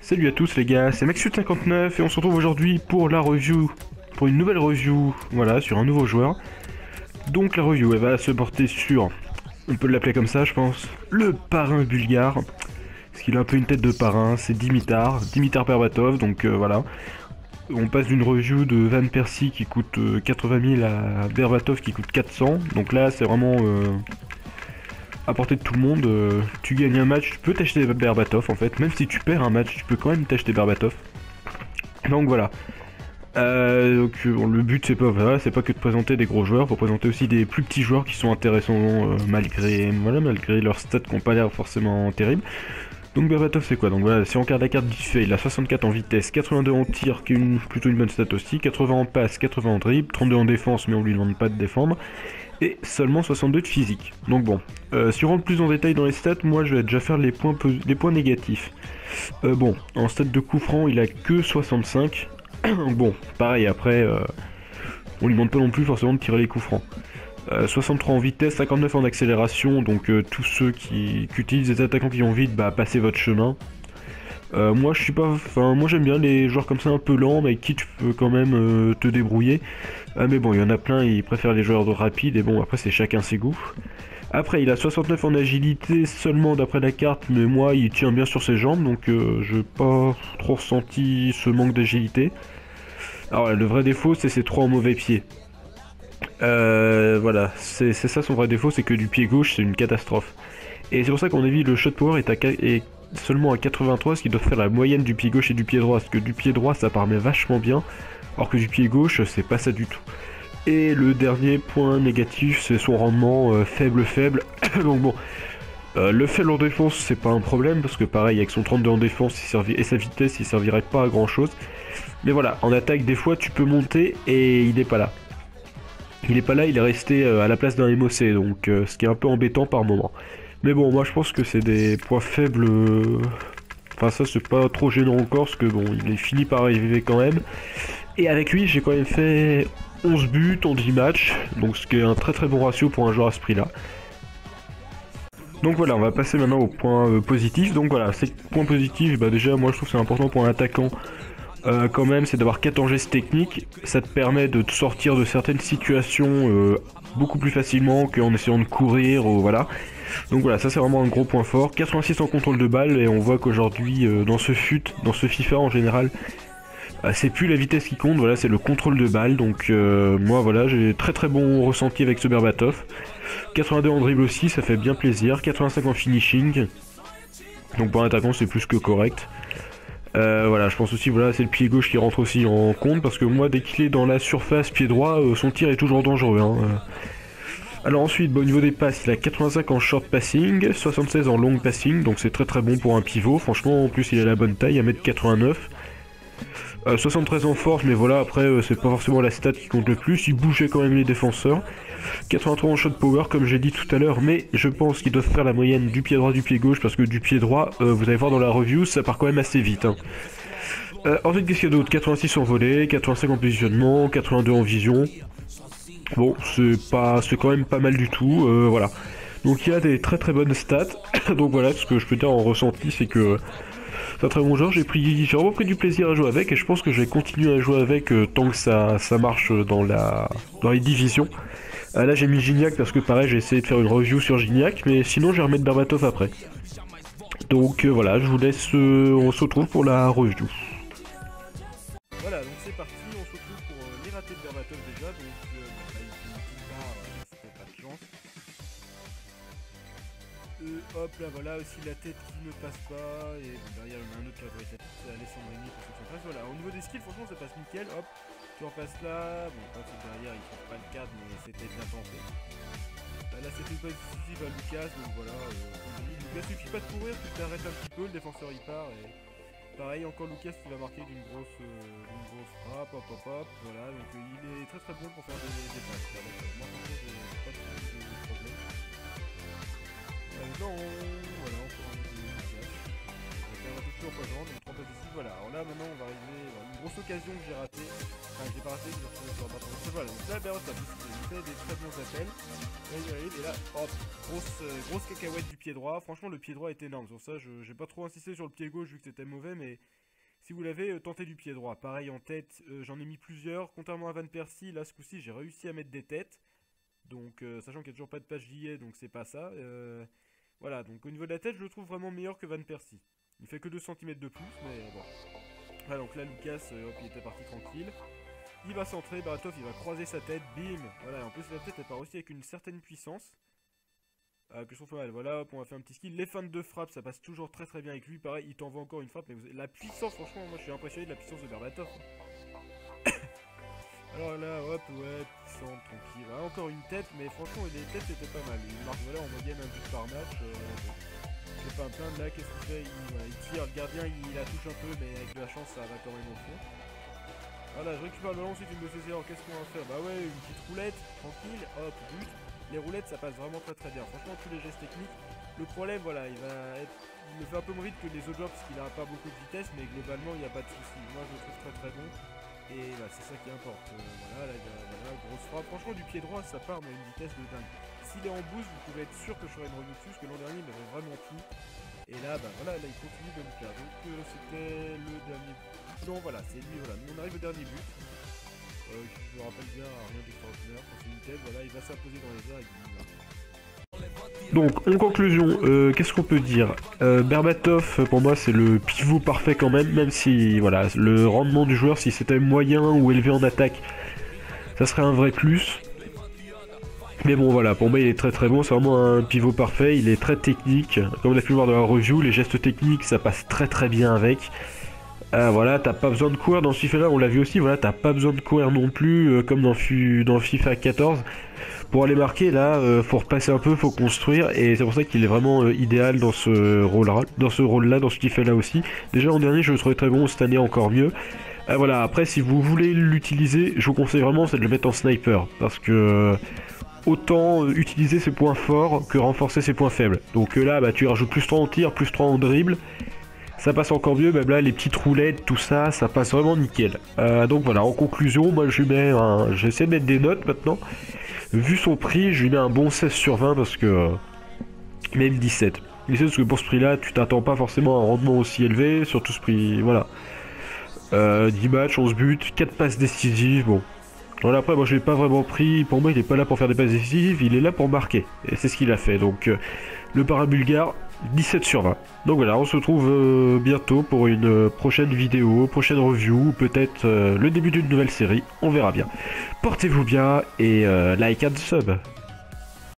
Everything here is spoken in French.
Salut à tous les gars, c'est Maxut59 et on se retrouve aujourd'hui pour la review, pour une nouvelle review, voilà, sur un nouveau joueur. Donc la review, elle va se porter sur, on peut l'appeler comme ça je pense, le parrain bulgare. Parce qu'il a un peu une tête de parrain, c'est Dimitar Berbatov, donc voilà. On passe d'une review de Van Persie qui coûte 80 000 à Berbatov qui coûte 400. Donc là c'est vraiment à portée de tout le monde. Tu gagnes un match, tu peux t'acheter Berbatov en fait. Même si tu perds un match, tu peux quand même t'acheter Berbatov. Donc voilà. Bon, le but c'est pas que de présenter des gros joueurs, faut présenter aussi des plus petits joueurs qui sont intéressants malgré leurs stats qui n'ont pas l'air forcément terribles. Donc Berbatov c'est quoi? Donc voilà, si on regarde la carte vite fait, il a 64 en vitesse, 82 en tir, qui est plutôt une bonne stat aussi, 80 en passe, 80 en dribble, 32 en défense mais on lui demande pas de défendre, et seulement 62 de physique. Donc bon, si on rentre plus en détail dans les stats, moi je vais déjà faire les points négatifs. Bon, en stats de coup franc il a que 65, bon, pareil après, on lui demande pas non plus forcément de tirer les coups francs. 63 en vitesse, 59 en accélération, donc tous ceux qui utilisent des attaquants qui vont vite, bah passez votre chemin. Moi je suis pas, moi j'aime bien les joueurs comme ça un peu lents, mais avec qui tu peux quand même te débrouiller. Mais bon, il y en a plein, ils préfèrent les joueurs rapides, et bon après c'est chacun ses goûts. Après il a 69 en agilité seulement d'après la carte, mais moi il tient bien sur ses jambes, donc je n'ai pas trop ressenti ce manque d'agilité. Alors le vrai défaut c'est ses 3 en mauvais pied. Voilà, c'est ça son vrai défaut, c'est que du pied gauche c'est une catastrophe. Et c'est pour ça qu'on a vu le shot power est seulement à 83, ce qui doit faire la moyenne du pied gauche et du pied droit, parce que du pied droit ça permet vachement bien, alors que du pied gauche c'est pas ça du tout. Et le dernier point négatif c'est son rendement faible. Donc bon, le faible en défense c'est pas un problème, parce que pareil avec son 32 en défense et sa vitesse il servirait pas à grand chose. Mais voilà, en attaque des fois tu peux monter et il est pas là. Il est pas là, il est resté à la place d'un MOC, donc ce qui est un peu embêtant par moment. Mais bon, moi je pense que c'est des points faibles. Enfin ça c'est pas trop gênant encore, parce que bon, il est fini par arriver quand même. Et avec lui j'ai quand même fait 11 buts en 10 matchs, donc ce qui est un très très bon ratio pour un joueur à ce prix là. Donc voilà, on va passer maintenant au point positif. Donc voilà, ces points positifs, bah déjà moi je trouve que c'est important pour un attaquant. Quand même, c'est d'avoir 14 gestes techniques. Ça te permet de te sortir de certaines situations beaucoup plus facilement qu'en essayant de courir, ou voilà. Donc voilà, ça c'est vraiment un gros point fort. 86 en contrôle de balle, et on voit qu'aujourd'hui, dans ce FIFA en général, c'est plus la vitesse qui compte, voilà, c'est le contrôle de balle. Donc moi voilà, j'ai très très bon ressenti avec ce Berbatov. 82 en dribble aussi, ça fait bien plaisir. 85 en finishing. Donc pour un attaquant, c'est plus que correct. Voilà, je pense aussi, voilà, c'est le pied gauche qui rentre aussi en compte, parce que moi, dès qu'il est dans la surface pied droit, son tir est toujours dangereux. Hein. Alors ensuite, bah, au niveau des passes, il a 85 en short passing, 76 en long passing, donc c'est très très bon pour un pivot. Franchement, en plus, il a la bonne taille, 1m89. 73 en force, mais voilà, après, c'est pas forcément la stat qui compte le plus. Il bougeait quand même les défenseurs. 83 en shot power, comme j'ai dit tout à l'heure, mais je pense qu'ils doivent faire la moyenne du pied droit, du pied gauche, parce que du pied droit, vous allez voir dans la review, ça part quand même assez vite. Hein. Ensuite, qu'est-ce qu'il y a d'autre? 86 en volée, 85 en positionnement, 82 en vision. Bon, c'est quand même pas mal du tout, voilà. Donc il y a des très très bonnes stats. Donc voilà, ce que je peux dire en ressenti, c'est que c'est un très bon joueur. J'ai vraiment pris du plaisir à jouer avec, et je pense que je vais continuer à jouer avec tant que ça marche dans les divisions. Là j'ai mis Gignac parce que pareil j'ai essayé de faire une review sur Gignac, mais sinon je vais remettre Berbatov après. Donc voilà, je vous laisse, on se retrouve pour la review. Voilà, donc c'est parti, on se retrouve pour les ratés de Berbatov déjà, donc là il fait une petite barre, c'était pas de chance. Hop là voilà, aussi la tête qui ne passe pas, et bon, derrière il y en a un autre qui a la tête, c'est Alessandrini pour ceux qui passe. Voilà, au niveau des skills franchement ça passe nickel, hop, tu repasses là, bon quand c'est derrière il trouve pas le cadre mais c'était bien tenté. Là c'était pas décisif à Lucas, donc voilà, Lucas suffit pas de courir, tu t'arrêtes un petit peu, le défenseur il part, et pareil encore Lucas qui va marquer d'une grosse frappe, hop, voilà, donc il est très très bon pour faire des passes, là, donc, moi franchement j'ai pas trop de problème. Non, voilà, encore un peu de Lucas, avec un peu plus reposant, donc 30 ici, voilà, alors là maintenant on va arriver, voilà, une grosse occasion que j'ai ratée, enfin j'ai pas raté, j'ai retrouvé sur voilà, donc là, Berbatov, il fait des très bons appels. Là, il arrive, et là, hop, grosse cacahuète du pied droit. Franchement, le pied droit est énorme. Sur ça, je n'ai pas trop insisté sur le pied gauche vu que c'était mauvais, mais si vous l'avez, tentez du pied droit. Pareil en tête, j'en ai mis plusieurs. Contrairement à Van Persie, là, ce coup-ci, j'ai réussi à mettre des têtes. Donc, sachant qu'il n'y a toujours pas de page JA, donc c'est pas ça. Voilà, donc au niveau de la tête, je le trouve vraiment meilleur que Van Persie. Il fait que 2 cm de plus, mais bon. Voilà, donc là, Lucas, hop, il était parti tranquille. Il va centrer, Berbatov, il va croiser sa tête, bim. Voilà, en plus, la tête, elle part aussi avec une certaine puissance. Que je trouve pas mal. Voilà, hop, on va faire un petit skill. Les feintes de frappe, ça passe toujours très très bien avec lui. Pareil, il t'envoie encore une frappe. Mais la puissance, franchement, moi, je suis impressionné de la puissance de Berbatov. Alors là, hop, ouais, puissante, tranquille. Voilà, encore une tête, mais franchement, les têtes étaient pas mal. Il marque, voilà, en moyenne un but par match. Je vais pas me plaindre, là, qu'est-ce qu'il fait voilà, il tire, le gardien, il la touche un peu, mais avec de la chance, ça va quand même au fond. Voilà, je récupère le ballon, ensuite une de ses erreurs, qu'est-ce qu'on va faire? Bah ouais, une petite roulette, tranquille, hop, but. Les roulettes, ça passe vraiment très très bien. Franchement, tous les gestes techniques. Le problème, voilà, il me fait un peu moins vite que les autres joueurs parce qu'il a pas beaucoup de vitesse, mais globalement, il n'y a pas de souci. Moi, je le trouve très très bon. Et bah, c'est ça qui importe. Voilà, voilà, grosse frappe. Franchement, du pied droit, ça part mais à une vitesse de dingue. S'il est en boost, vous pouvez être sûr que je ferai une review dessus, parce que l'an dernier, il m'avait vraiment plu. Et là, bah voilà, là, il continue de le faire. Donc, c'était le dernier but. Non, voilà, c'est lui, voilà. Nous, on arrive au dernier but. Je me rappelle bien, rien d'extraordinaire. C'est une tête, voilà, il va s'imposer dans les airs avec donc, en conclusion, qu'est-ce qu'on peut dire Berbatov, pour moi, c'est le pivot parfait quand même si, voilà, le rendement du joueur, si c'était moyen ou élevé en attaque, ça serait un vrai plus. Mais bon, voilà, pour moi, il est très très bon, c'est vraiment un pivot parfait, il est très technique. Comme on a pu le voir dans la review, les gestes techniques, ça passe très très bien avec. Voilà, t'as pas besoin de courir dans ce FIFA-là, on l'a vu aussi, voilà, t'as pas besoin de courir non plus, comme dans FIFA 14. Pour aller marquer, là, faut repasser un peu, faut construire, et c'est pour ça qu'il est vraiment idéal dans ce rôle-là, dans ce FIFA-là aussi. Déjà l'an dernier, je le trouvais très bon, cette année encore mieux. Voilà, après, si vous voulez l'utiliser, je vous conseille vraiment, c'est de le mettre en sniper, parce que autant utiliser ses points forts que renforcer ses points faibles. Donc là, bah, tu rajoutes plus 3 en tir, plus 3 en dribble. Ça passe encore mieux, même là les petites roulettes, tout ça, ça passe vraiment nickel. Donc voilà, en conclusion, moi j'essaie de mettre des notes maintenant. Vu son prix, je lui mets un bon 16 sur 20 parce que... même 17. 17 parce que pour ce prix là, tu t'attends pas forcément à un rendement aussi élevé, surtout ce prix, voilà. 10 matchs, 11 buts, 4 passes décisives, bon. Voilà, après moi je l'ai pas vraiment pris, pour moi il est pas là pour faire des passes décisives, il est là pour marquer. Et c'est ce qu'il a fait, donc le para-bulgare, 17 sur 20. Donc voilà, on se retrouve bientôt pour une prochaine vidéo, prochaine review, peut-être le début d'une nouvelle série, on verra bien. Portez-vous bien et like and sub.